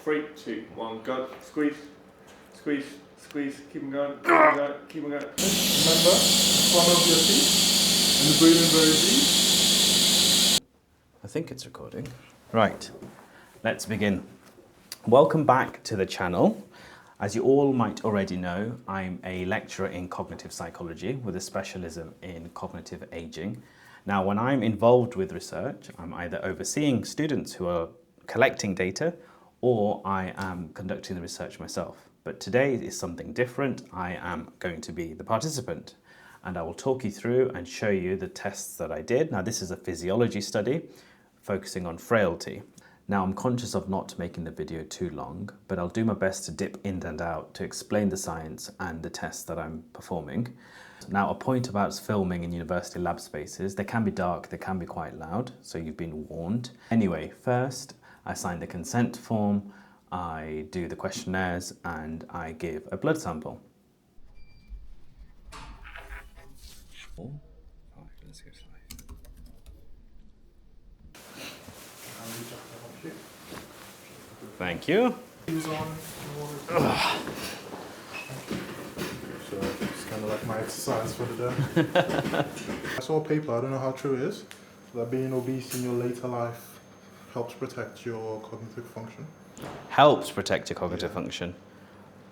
3, 2, 1, go. Squeeze, squeeze, squeeze. Keep on going, keep on going, keep on going. Remember, the front of your feet and breathing very deep. I think it's recording. Right, let's begin. Welcome back to the channel. As you all might already know, I'm a lecturer in cognitive psychology with a specialism in cognitive aging. Now, when I'm involved with research, I'm either overseeing students who are collecting data or I am conducting the research myself. But today is something different. I am going to be the participant and I will talk you through and show you the tests that I did. Now, this is a physiology study focusing on frailty. Now, I'm conscious of not making the video too long, but I'll do my best to dip in and out to explain the science and the tests that I'm performing. Now, a point about filming in university lab spaces, they can be dark, they can be quite loud, so you've been warned. Anyway, first, I sign the consent form, I do the questionnaires, and I give a blood sample. Let's go slide. Thank you. So it's kind of like my exercise for the day. I saw a paper, I don't know how true it is, that being obese in your later life helps protect your cognitive function. Helps protect your cognitive function.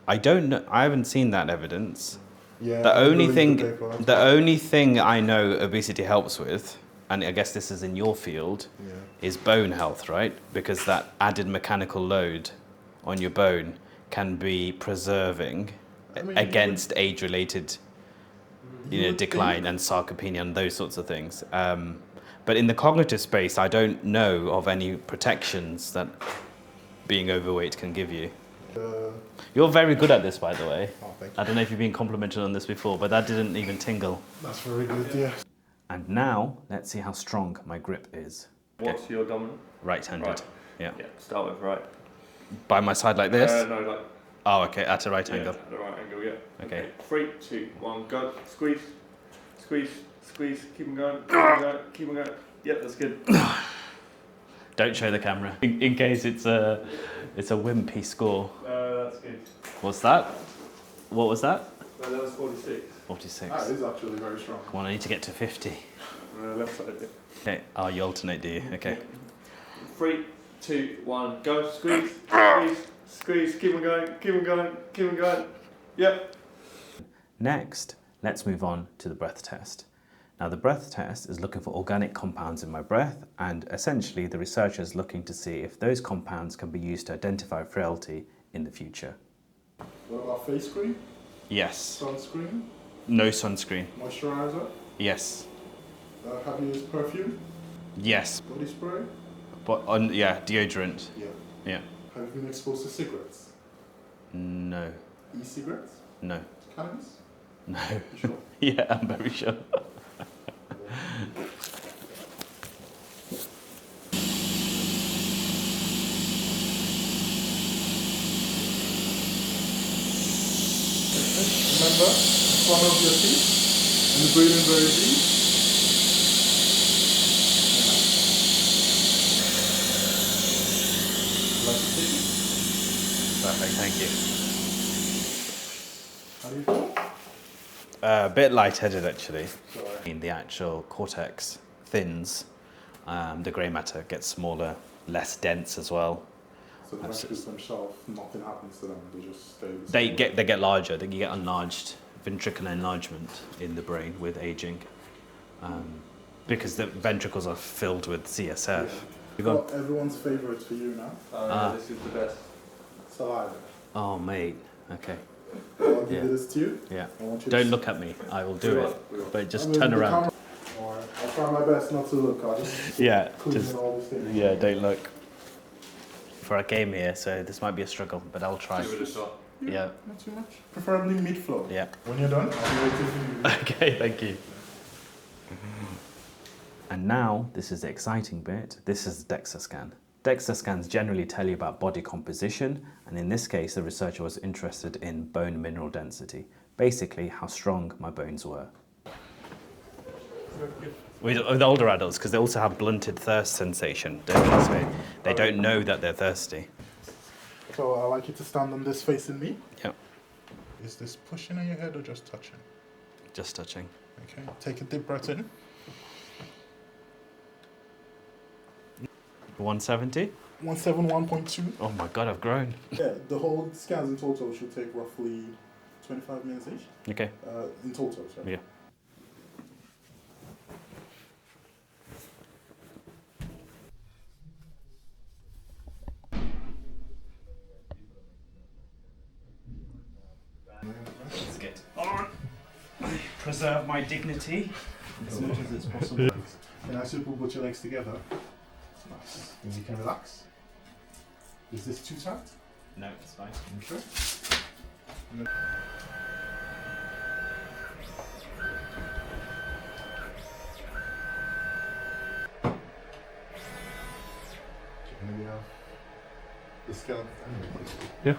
I don't know, I haven't seen that evidence. Yeah. The only thing I know obesity helps with, and I guess this is in your field, is bone health, right? Because that added mechanical load on your bone can be preserving against age-related decline and sarcopenia and those sorts of things. But in the cognitive space, I don't know of any protections that being overweight can give you. You're very good at this, by the way. Oh, thank you. I don't know if you've been complimented on this before, but that didn't even tingle. That's very good, yeah. And now, let's see how strong my grip is. What's your dominant? Right-handed. Right. Yeah. Yeah, start with right. By my side like this? No, like... Oh, okay, at a right angle. At a right angle, yeah. Okay. 3, 2, 1, go. Squeeze, squeeze, squeeze. Keep on going, keep on going, keep on going. Yep, that's good. Don't show the camera, in case it's a wimpy score. That's good. What's that? What was that? No, that was 46. 46. That is actually very strong. Come on, I need to get to 50. Left side. Okay. Oh, you alternate, do you? Okay. 3, 2, 1, go. Squeeze, squeeze, squeeze. Keep on going, keep on going, keep on going. Yep. Next, let's move on to the breath test. Now, the breath test is looking for organic compounds in my breath, and essentially the researcher is looking to see if those compounds can be used to identify frailty in the future. What about face cream? Yes. Sunscreen? No sunscreen. Moisturizer? Yes. Have you used perfume? Yes. Body spray? But deodorant. Yeah. Yeah. Have you been exposed to cigarettes? No. E-cigarettes? No. Cannabis? No. You sure? Yeah, I'm very sure. Remember, the front of your feet and breathing very deep. Like to take it? Perfect, thank you. How do you feel? A bit lightheaded, actually. Sorry. In the actual cortex thins, the grey matter gets smaller, less dense as well. So the ventricles themselves, nothing happens to them, they just stay the They same. get larger. You get enlarged ventricular enlargement in the brain with aging, because the ventricles are filled with CSF. Yeah. Well, everyone's favourite for you now? This is the best. Saliva. Oh, mate. Okay. I'll give Yeah. you this to you. Yeah. I want you Don't to look at me. I will do it. But just I mean, turn the around. Alright, I'll try my best not to look. I'll just Yeah. clean Just all these things. don't look. For a game here, so this might be a struggle, but I'll try. Give it a shot. Yeah. Not too much. Preferably mid-flow. Yeah. When you're done, I'll be waiting for you. Okay, thank you. And now, this is the exciting bit. This is the Dexa scan. Dexa scans generally tell you about body composition, and in this case, the researcher was interested in bone mineral density, basically how strong my bones were. With older adults, because they also have blunted thirst sensation, don't they? So they don't know that they're thirsty. So I like you to stand on this facing me. Yep. Is this pushing on your head or just touching? Just touching. Okay, take a deep breath in. 170? 171.2. Oh my god, I've grown. Yeah, the whole scans in total should take roughly 25 minutes each. Okay. In total, sorry. Yeah. Let's get on. Preserve my dignity as much as it's possible. Can I simply put your legs together? Nice. And you can relax. Is this too tight? No, it's fine. Okay. Maybe have the skeleton. Yeah.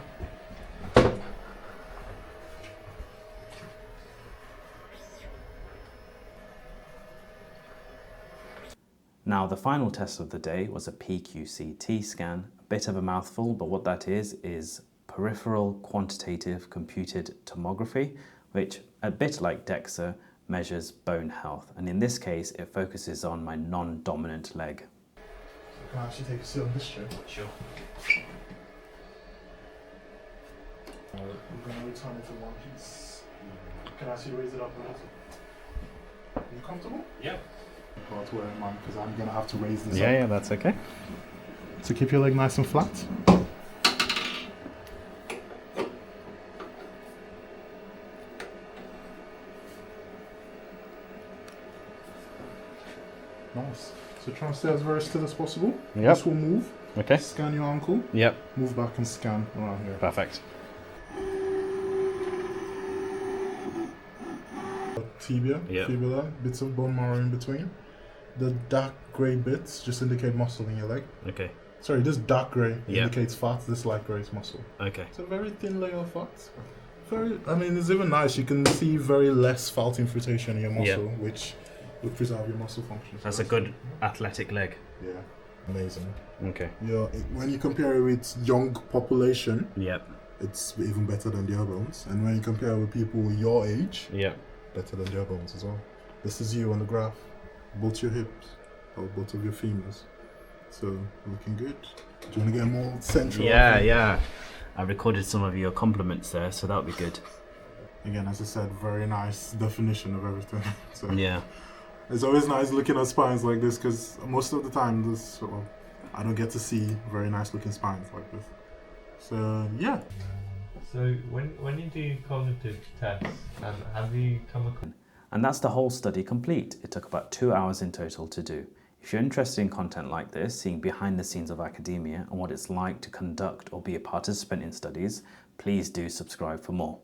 Now, the final test of the day was a pQCT scan. A bit of a mouthful, but what that is peripheral quantitative computed tomography, which, a bit like Dexa, measures bone health. And in this case, it focuses on my non-dominant leg. Can I actually take a seat on this chair? Sure. We're going to return it to one piece. Can I actually raise it up a little? Are you comfortable? Yep. To wear in mind because I'm going to have to raise this up. Yeah, that's okay. So keep your leg nice and flat. Nice. So try and stay as very still as possible. Yep. This will move. Okay. Scan your ankle. Yep. Move back and scan around here. Perfect. Tibia, Yep. fibula, bits of bone marrow in between. The dark grey bits just indicate muscle in your leg. Okay. Sorry, this dark grey Yep. indicates fat, this light grey is muscle. Okay. It's a very thin layer of fat. It's even nice. You can see very less fat infiltration in your muscle, which will preserve your muscle function. That's a good athletic leg. Yeah, amazing. Okay. When you compare it with young population, Yep. it's even better than their bones. And when you compare it with people your age, Yep. better than their bones as well. This is you on the graph. Both your hips, or both of your femurs. So, looking good. Do you want to get more central? Yeah. I recorded some of your compliments there, so that would be good. Again, as I said, very nice definition of everything. So Yeah. it's always nice looking at spines like this because most of the time I don't get to see very nice looking spines like this. So yeah. So when you do cognitive tests, have you come across? And that's the whole study complete. It took about 2 hours in total to do. If you're interested in content like this, seeing behind the scenes of academia and what it's like to conduct or be a participant in studies, please do subscribe for more.